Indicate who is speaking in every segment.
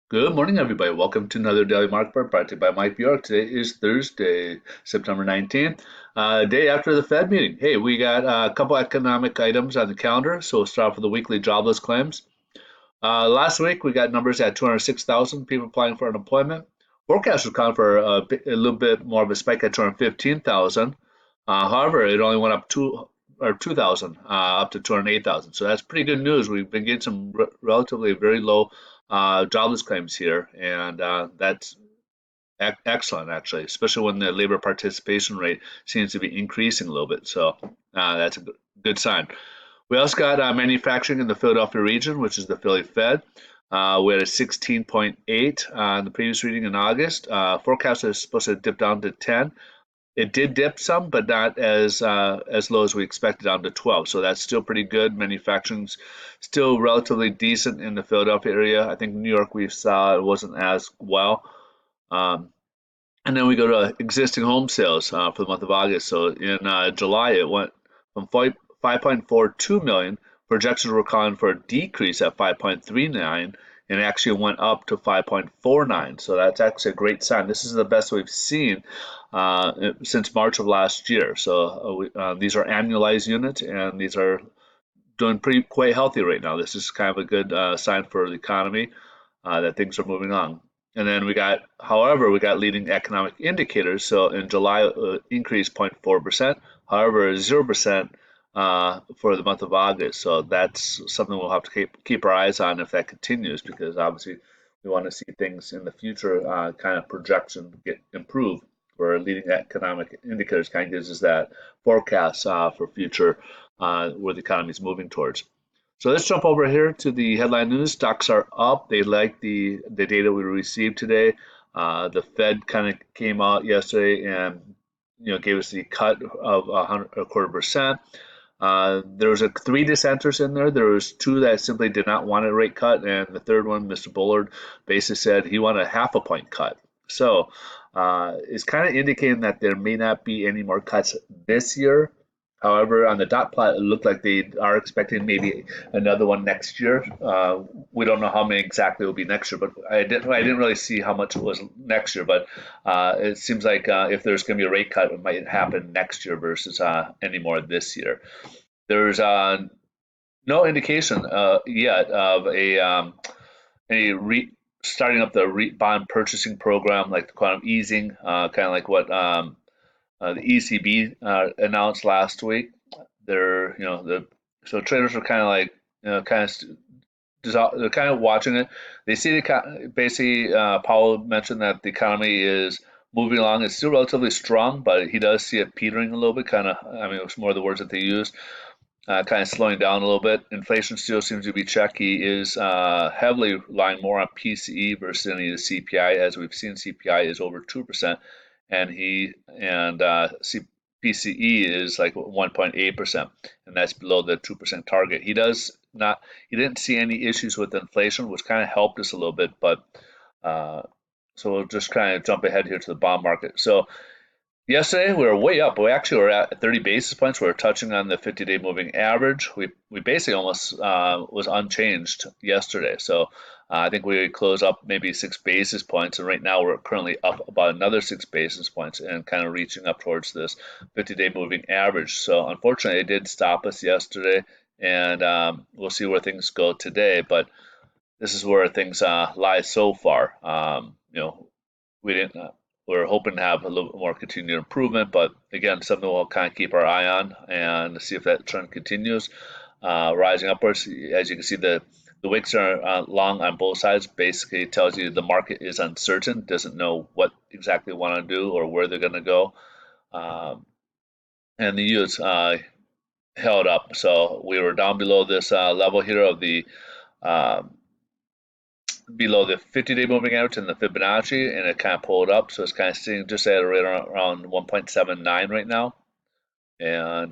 Speaker 1: Good morning, everybody. Welcome to another Daily Market Report brought to you by Mike Bjork. Today is Thursday, September 19th, day after the Fed meeting. Hey, we got a couple economic items on the calendar, so we'll start off with the weekly jobless claims. Last week, we got numbers at 206,000 people applying for unemployment. Forecast was calling for a little bit more of a spike at 215,000. However, it only went up 2,000 up to 208,000. So that's pretty good news. We've been getting some relatively very low jobless claims here, and that's excellent actually, especially when the labor participation rate seems to be increasing a little bit. So that's a good sign. We also got manufacturing in the Philadelphia region, which is the Philly Fed. We had a 16.8 on the previous reading in August. Forecast is supposed to dip down to 10. It did dip some, but not as low as we expected, down to 12. So that's still pretty good. Manufacturing's still relatively decent in the Philadelphia area. I think New York we saw it wasn't as well. Um, and then we go to existing home sales for the month of August. So in July, it went from 5.42 million. Projections were calling for a decrease at 5.39, and it actually went up to 5.49. So that's actually a great sign. This is the best we've seen since March of last year. So these are annualized units, and these are doing pretty quite healthy right now. This is kind of a good sign for the economy that things are moving on. And then however, we got leading economic indicators. So in July, increased 0.4%. However, 0% for the month of August. So that's something we'll have to keep our eyes on if that continues, because obviously we want to see things in the future kind of projection get improve. Where leading economic indicators kind of gives us that forecast for future where the economy is moving towards. So let's jump over here to the headline news. Stocks are up. They like the data we received today. The Fed kind of came out yesterday and gave us the cut of a quarter percent. There was three dissenters in there. There was two that simply did not want a rate cut, and the third one, Mr. Bullard, basically said he wanted a half a point cut. So it's kind of indicating that there may not be any more cuts this year. However, on the dot plot, it looked like they are expecting maybe another one next year. We don't know how many exactly will be next year, but I didn't really see how much it was next year. But it seems like if there's going to be a rate cut, it might happen next year versus any more this year. There's no indication yet of starting up the bond purchasing program, like the quantum easing, kind of like what the ECB announced last week. So traders are kind of like, they're kind of watching it. They see basically Powell mentioned that the economy is moving along. It's still relatively strong, but he does see it petering a little bit. Kind of, I mean, it was more the words that they used. Kind of slowing down a little bit. Inflation still seems to be check. He is heavily relying more on PCE versus any of the CPI. As we've seen, CPI is over 2%, and PCE is like 1.8%, and that's below the 2% target. He didn't see any issues with inflation, which kind of helped us a little bit, but so we'll just kind of jump ahead here to the bond market. So yesterday we were way up. We actually were at 30 basis points. We were touching on the 50-day moving average. We basically almost was unchanged yesterday. So I think we closed up maybe 6 basis points, and right now we're currently up about another 6 basis points and kind of reaching up towards this 50-day moving average. So unfortunately, it did stop us yesterday, and we'll see where things go today. But this is where things lie so far. We didn't. We're hoping to have a little bit more continued improvement, but again, something we'll kind of keep our eye on and see if that trend continues, rising upwards. As you can see, the wicks are long on both sides. Basically, it tells you the market is uncertain, doesn't know what exactly they want to do or where they're going to go. And the yields held up. So we were down below this level here of the below the 50-day moving average and the Fibonacci, and it kind of pulled up. So it's kind of sitting just at right around 1.79 right now. And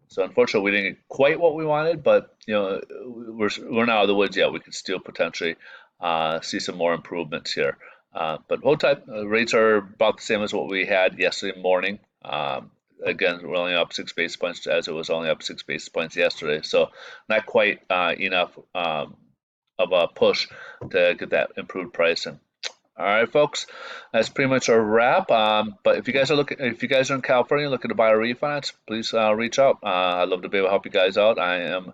Speaker 1: so unfortunately, we didn't get quite what we wanted, but we're not out of the woods yet. We could still potentially see some more improvements here. But hold tight. Rates are about the same as what we had yesterday morning. Again, we're only up 6 basis points as it was only up 6 basis points yesterday. So not quite enough of a push to get that improved pricing. All right, folks, that's pretty much a wrap. But if you guys are in California looking to buy a refinance, please reach out. I'd love to be able to help you guys out. I am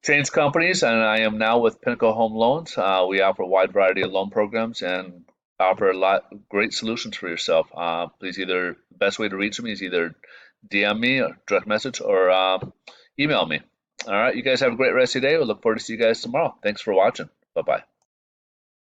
Speaker 1: changed companies, and I am now with Pinnacle Home Loans. We offer a wide variety of loan programs and offer a lot of great solutions for yourself. Please the best way to reach me is either DM me or direct message or email me. All right, you guys have a great rest of your day. We'll look forward to see you guys tomorrow. Thanks for watching. Bye bye.